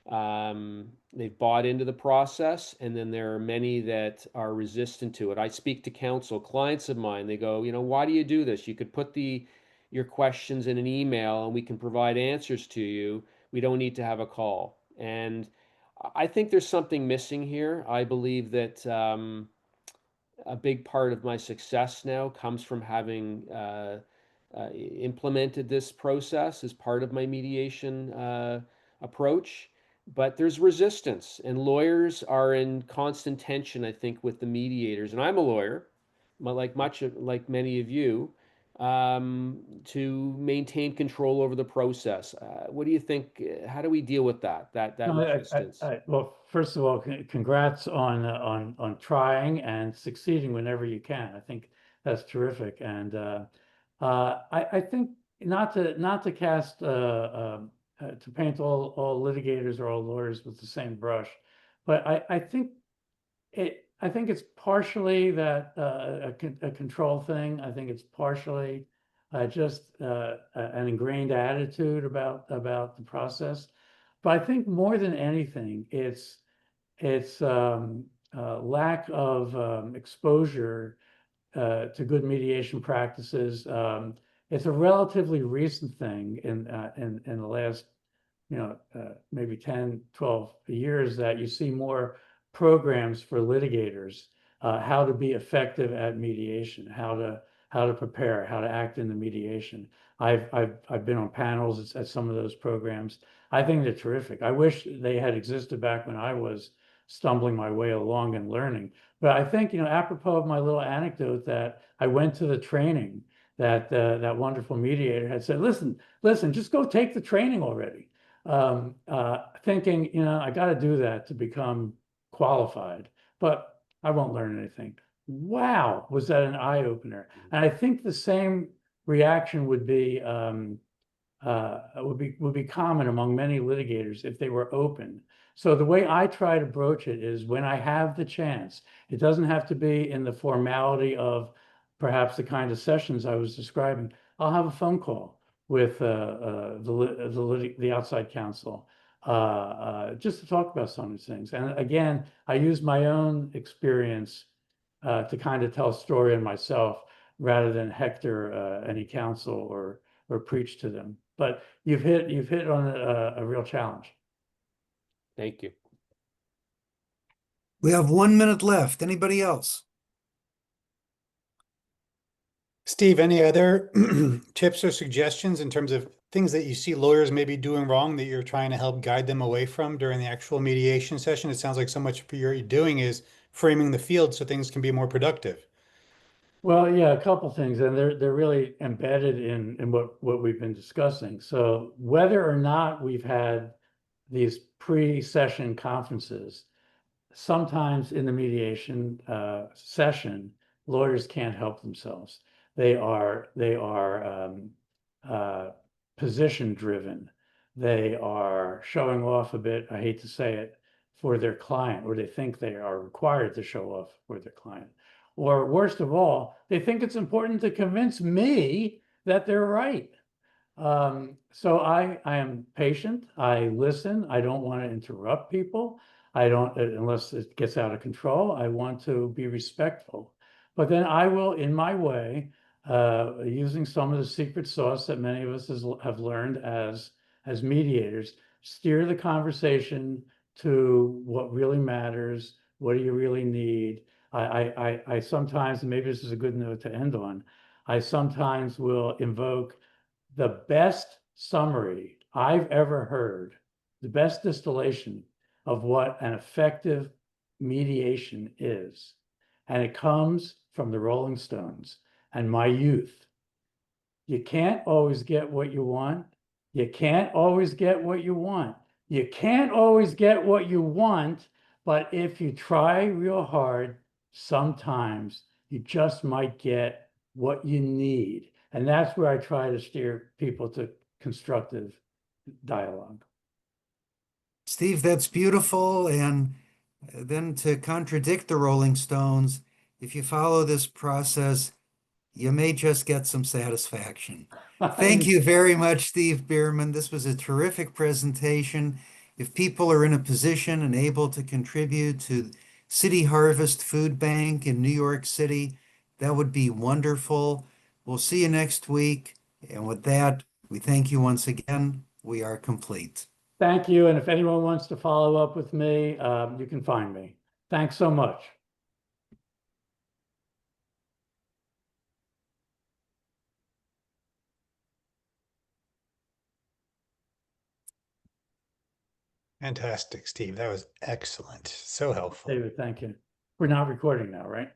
Speaker 4: they've bought into the process, and then there are many that are resistant to it. I speak to counsel, clients of mine, they go, why do you do this? You could put your questions in an email and we can provide answers to you. We don't need to have a call. And I think there's something missing here. I believe that a big part of my success now comes from having implemented this process as part of my mediation approach. But there's resistance, and lawyers are in constant tension, I think, with the mediators. And I'm a lawyer, but like many of you, to maintain control over the process. What do you think? How do we deal with that
Speaker 3: No,
Speaker 4: resistance?
Speaker 3: well, first of all, congrats on trying and succeeding whenever you can. I think that's terrific, and I think not to cast to paint all litigators or all lawyers with the same brush, but I think it's partially that a control thing. I think it's partially just an ingrained attitude about the process. But I think more than anything, it's lack of exposure to good mediation practices. It's a relatively recent thing in the last maybe 10, 12 years that you see more programs for litigators, how to be effective at mediation, how to prepare, how to act in the mediation. I've been on panels at some of those programs. I think they're terrific. I wish they had existed back when I was stumbling my way along and learning. But I think, apropos of my little anecdote that I went to the training that that wonderful mediator had said, listen, just go take the training already. Thinking, I got to do that to become qualified, but I won't learn anything. Wow, was that an eye opener? And I think the same reaction would be common among many litigators if they were open. So the way I try to broach it is when I have the chance. It doesn't have to be in the formality of perhaps the kind of sessions I was describing. I'll have a phone call with the outside counsel just to talk about some of these things. And again, I use my own experience to kind of tell a story on myself rather than hector any counsel or preach to them. But you've hit on a real challenge.
Speaker 4: Thank you.
Speaker 1: We have 1 minute left. Anybody else?
Speaker 2: Steve, any other tips or suggestions in terms of things that you see lawyers may be doing wrong that you're trying to help guide them away from during the actual mediation session? It sounds like so much of what you're doing is framing the field so things can be more productive.
Speaker 3: Well, yeah, a couple things, and they're really embedded in what we've been discussing. So whether or not we've had these pre-session conferences, sometimes in the mediation session, lawyers can't help themselves. They are position driven. They are showing off a bit, I hate to say it, for their client, or they think they are required to show off for their client. Or worst of all, they think it's important to convince me that they're right. So I am patient. I listen. I don't want to interrupt people. I don't, unless it gets out of control, I want to be respectful. But then I will, in my way, using some of the secret sauce that many of us have learned as mediators, steer the conversation to what really matters. What do you really need? I sometimes, and maybe this is a good note to end on, I sometimes will invoke the best summary I've ever heard, the best distillation of what an effective mediation is. And it comes from the Rolling Stones and my youth. You can't always get what you want. You can't always get what you want. You can't always get what you want, but if you try real hard, sometimes you just might get what you need. And that's where I try to steer people to constructive dialogue.
Speaker 1: Steve, that's beautiful. And then to contradict the Rolling Stones, if you follow this process, you may just get some satisfaction. Thank you very much, Steve Bierman. This was a terrific presentation. If people are in a position and able to contribute to City Harvest Food Bank in New York City, that would be wonderful. We'll see you next week. And with that, we thank you once again. We are complete.
Speaker 3: Thank you. And if anyone wants to follow up with me, you can find me. Thanks so much.
Speaker 2: Fantastic, Steve. That was excellent. So helpful.
Speaker 3: David, thank you. We're not recording now, right?